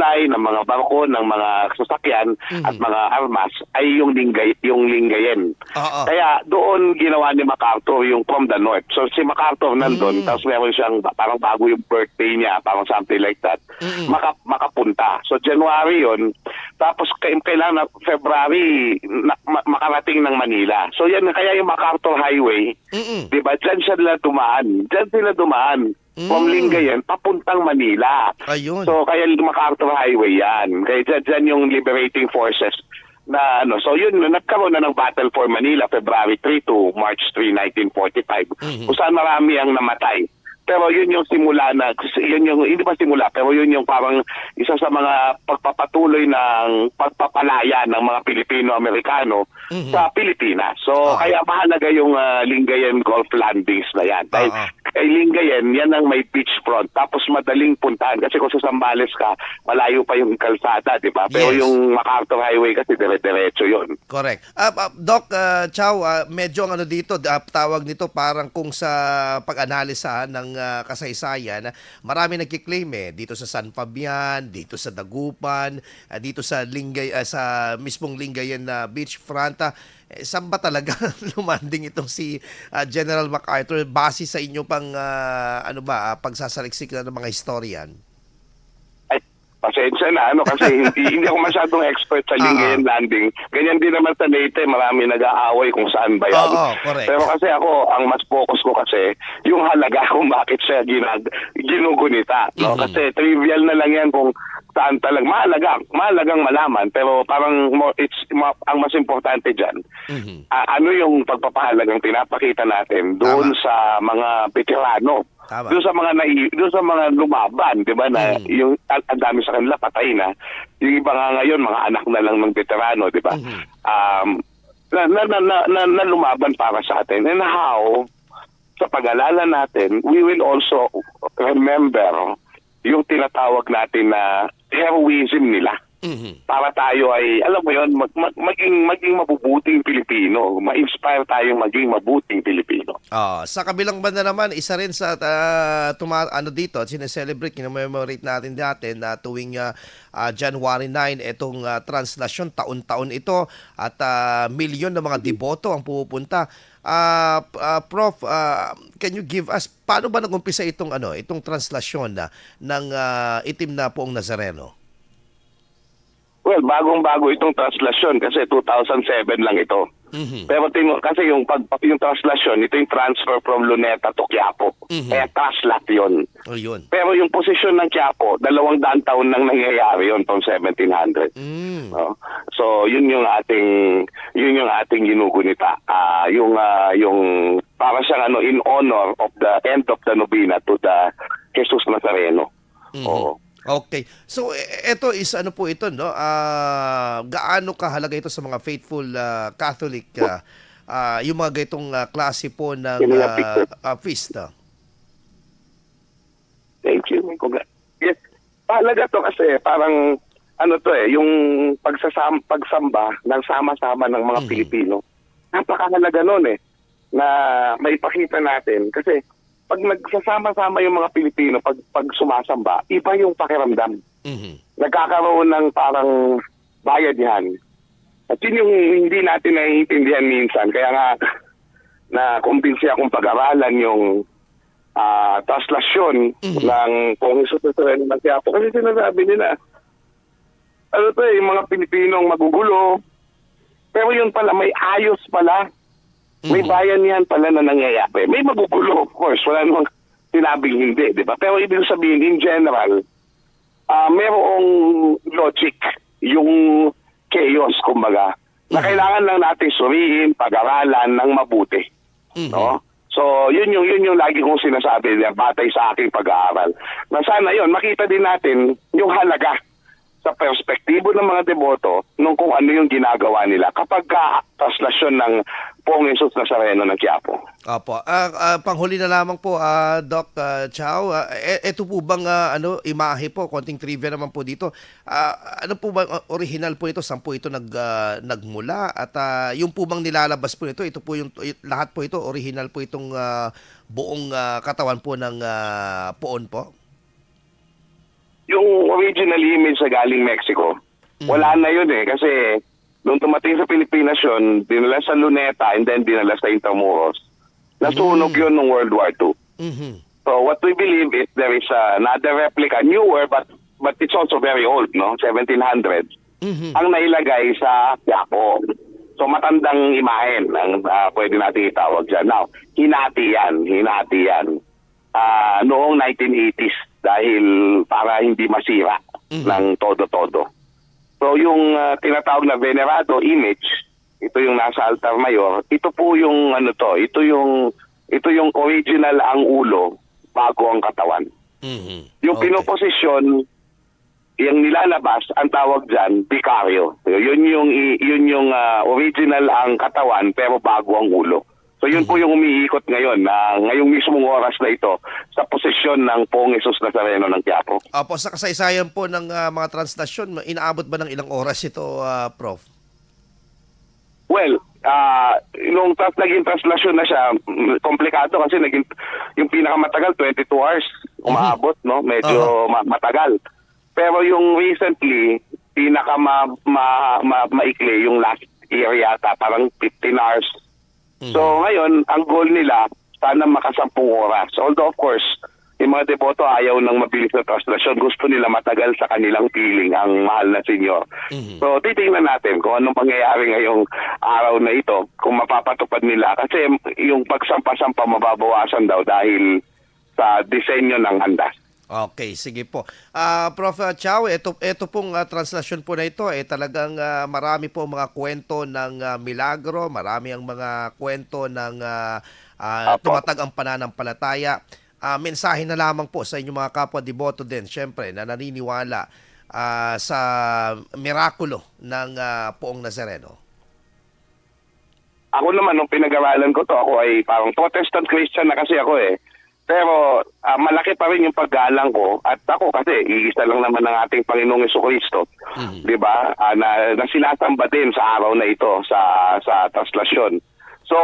supply ng mga barko, ng mga sasakyan at mga armas ay yung Lingayen. Oo. Kaya doon ginawa ni MacArthur yung from the north. So si MacArthur nandun, tapos meron siyang parang bago yung birthday niya, parang something like that, makapunta. So January yun, tapos kailangan na February makarating ng Manila. So yan, kaya yung MacArthur Highway, di ba, dyan sila dumaan. Dyan sila dumaan. From Lingayen, papuntang Manila. Ayun. So kaya MacArthur Highway yan. Kaya dyan yung liberating forces na ano. So yun, nagkaroon na ng Battle for Manila, February 3 to March 3, 1945. Kung saan marami ang namatay. Pero yun yung simula na, yun yung, hindi ba simula, pero yun yung parang isa sa mga pagpapatuloy ng pagpapalaya ng mga Pilipino-Amerikano sa Pilipinas. So kaya mahalaga yung Lingayen Gulf landings na yan. Dahil kay Lingayen, yan ang may beachfront. Tapos madaling puntahan. Kasi kung sa Zambales ka, malayo pa yung kalsada, di ba? Pero yung MacArthur Highway kasi dire-diretso yun. Correct. Doc Chow, medyo ano dito, tawag nito parang kung sa pag-analisa ng kasaysayan, marami nagki-claim dito sa San Fabian, dito sa Dagupan, dito sa sa mismong Lingayen na beachfront. Saan ba talaga lumanding itong si General MacArthur base sa inyo pang pagsasaliksik na ng mga historian? Pasensya na, kasi hindi ako masyadong expert sa Lingayen landing. Ganyan din naman sa Leyte, marami nag-aaway kung saan ba yan. Correct. Pero kasi ako, ang mas focus ko kasi, yung halaga kung bakit siya ginugunita. No? Kasi trivial na lang yan kung saan talagang mahalagang malaman. Pero parang ang mas importante dyan, ano yung pagpapahalagang pinapakita natin doon sa mga veterano. Doon sa mga lumaban, 'di ba, na yung ang dami sa kanila patay na. Yung iba nga ngayon mga anak na lang ng veterano, 'di ba? Na lumaban para sa atin. And how sa pag-alala natin, we will also remember yung tinatawag natin na heroism nila. Para tayo ay, alam mo yun, maging mabubuting Pilipino. Ma-inspire tayong maging mabuting Pilipino. Sa kabilang banda naman, isa rin sa dito, sineselebrate, kino-memorate natin dati na tuwing January 9, itong translasyon, taon-taon ito, at milyon na mga deboto ang pupunta. Prof, can you give us, paano ba nag-umpisa itong translasyon ng itim na Poong Nazareno? Well, bagong-bago itong translasyon kasi 2007 lang ito. Pero kasi yung translasyon, ito yung transfer from Luneta to Quiapo. Kaya traslat yun. Pero yung posisyon ng Quiapo, 200 taon nang nangyayari yun from 1700. No? So, yun yung ating ginugunita. Yung para siyang in honor of the end of the novena to the Jesus Nazareno. Okay. So ito is po ito, no? Gaano kahalaga ito sa mga faithful Catholic yung mga ganitong klase po ng feast? Thank you. Yes. Mahalaga to kasi parang yung pagsamba ng sama-sama ng mga Pilipino. Napakahalaga noon na maipakita natin kasi pag nagsasama-sama yung mga Pilipino, pag sumasamba, iba yung pakiramdam. Nagkakaroon ng parang bayadihan. At yun yung hindi natin naiintindihan minsan. Kaya nga, na-kumbinsi akong pag-aralan yung translasyon ng Poong Jesus Nazareno ng Quiapo. Kasi sinasabi nila, yung mga Pilipinong magugulo. Pero yun pala, may ayos pala. May bayanihan pala na nangyayari. May magugulo, of course. Wala namang sinabing hindi, di ba? Pero ibig sabihin, in general, mayroong logic, yung chaos, kumbaga, na kailangan lang natin suriin, pag-aralan ng mabuti. No? So, yun yung lagi kong sinasabi niya, batay sa aking pag-aaral. Na sana yun, makita din natin yung halaga sa perspektibo ng mga deboto nung kung ano yung ginagawa nila kapag translasyon ng Poong Jesus Nazareno ng Quiapo. Opo. Panghuli na lamang po, Doc Chow. Ito po bang imahe po, konting trivia naman po dito. Ano po bang original po ito? Saan po ito nagmula? At yung po bang nilalabas po ito po yung lahat po ito, original po itong buong katawan po ng poon po? yung original image sa galing Mexico, wala na yun eh. Kasi nung tumating sa Pilipinas yun, dinala sa Luneta and then dinala sa Intramuros. Nasunog yun nung World War II. Mhm. So what we believe is there is another replica, newer but it's also very old, no? 1700s. Mhm. Ang nailagay sa Quiapo. So matandang imahen ang pwede natin itawag dyan. Now, hinati yan. Noong 1980s dahil para hindi masira ng todo-todo. So yung tinatawag na venerado image, ito yung nasa altar mayor, ito po yung ito yung original ang ulo bago ang katawan. Mhm. Yung Okay. pinoposisyon, yung nilalabas, ang tawag dyan, bikaryo. Yun yung original ang katawan pero bago ang ulo. So yun po yung umiikot ngayon na ngayong mismong oras na ito sa posisyon ng Poong Jesus Nazareno ng Quiapo. Opo, sa kasaysayan po ng mga translasyon, inaabot ba ng ilang oras ito, Prof? Well, nung naging translasyon na siya, komplikado kasi yung pinakamatagal 22 hours umaabot, no? Medyo matagal. Pero yung recently, maikli yung last year yata, parang 15 hours. So ngayon, ang goal nila, sana makasampung oras. Although of course, yung mga deboto ayaw ng mabilis na translasyon. Gusto nila matagal sa kanilang piling ang mahal na senyor. So titingnan natin kung anong pangyayari ngayong araw na ito, kung mapapatupad nila. Kasi yung pagsampa-sampa mababawasan daw dahil sa disenyo ng andas. Okay, sige po. Prof. Chow, ito pong translasyon po na ito, talagang marami po mga kwento ng milagro, marami ang mga kwento ng tumatag ang pananampalataya. Mensahe na lamang po sa inyong mga kapwa deboto din, syempre, na naniniwala sa mirakulo ng Poong Nazareno. Ako naman, nung pinag-aralan ko to, ako ay parang Protestant Christian na kasi ako eh. Pero malaki pa rin yung paggalang ko at ako kasi iisa lang naman ng ating Panginoong Jesucristo, 'di ba? Na sinasamba din sa araw na ito sa translasyon. So,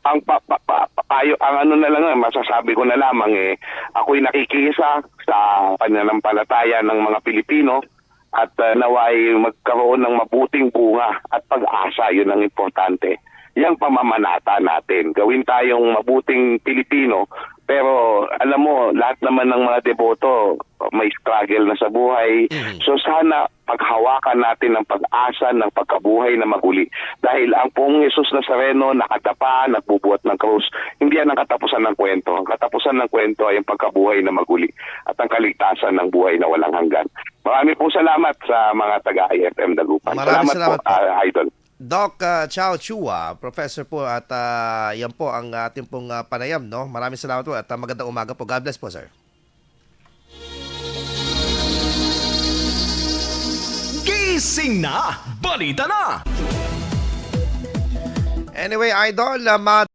ang ano na lang masasabi ko na lamang ako'y nakikisa sa pananampalataya ng mga Pilipino at naway magkaroon ng mabuting bunga at pag-asa, yun ang importante. Yang pamamanata natin. Gawin tayong mabuting Pilipino. Pero alam mo, lahat naman ng mga deboto may struggle na sa buhay. So sana paghawakan natin ng pag-asa ng pagkabuhay na maguli. Dahil ang Poong Jesus Nazareno nakadapa, nagbubuhat ng krus. Hindi yan ang katapusan ng kwento. Ang katapusan ng kwento ay ang pagkabuhay na maguli at ang kaligtasan ng buhay na walang hanggan. Marami po salamat sa mga taga-IFM Dagupan. Salamat po. Idol. Doc Chow Chua, professor po at yan po ang ating pong panayam, no? Maraming salamat po at magandang umaga po. God bless po, sir. Gising na! Balita na! Anyway, idol,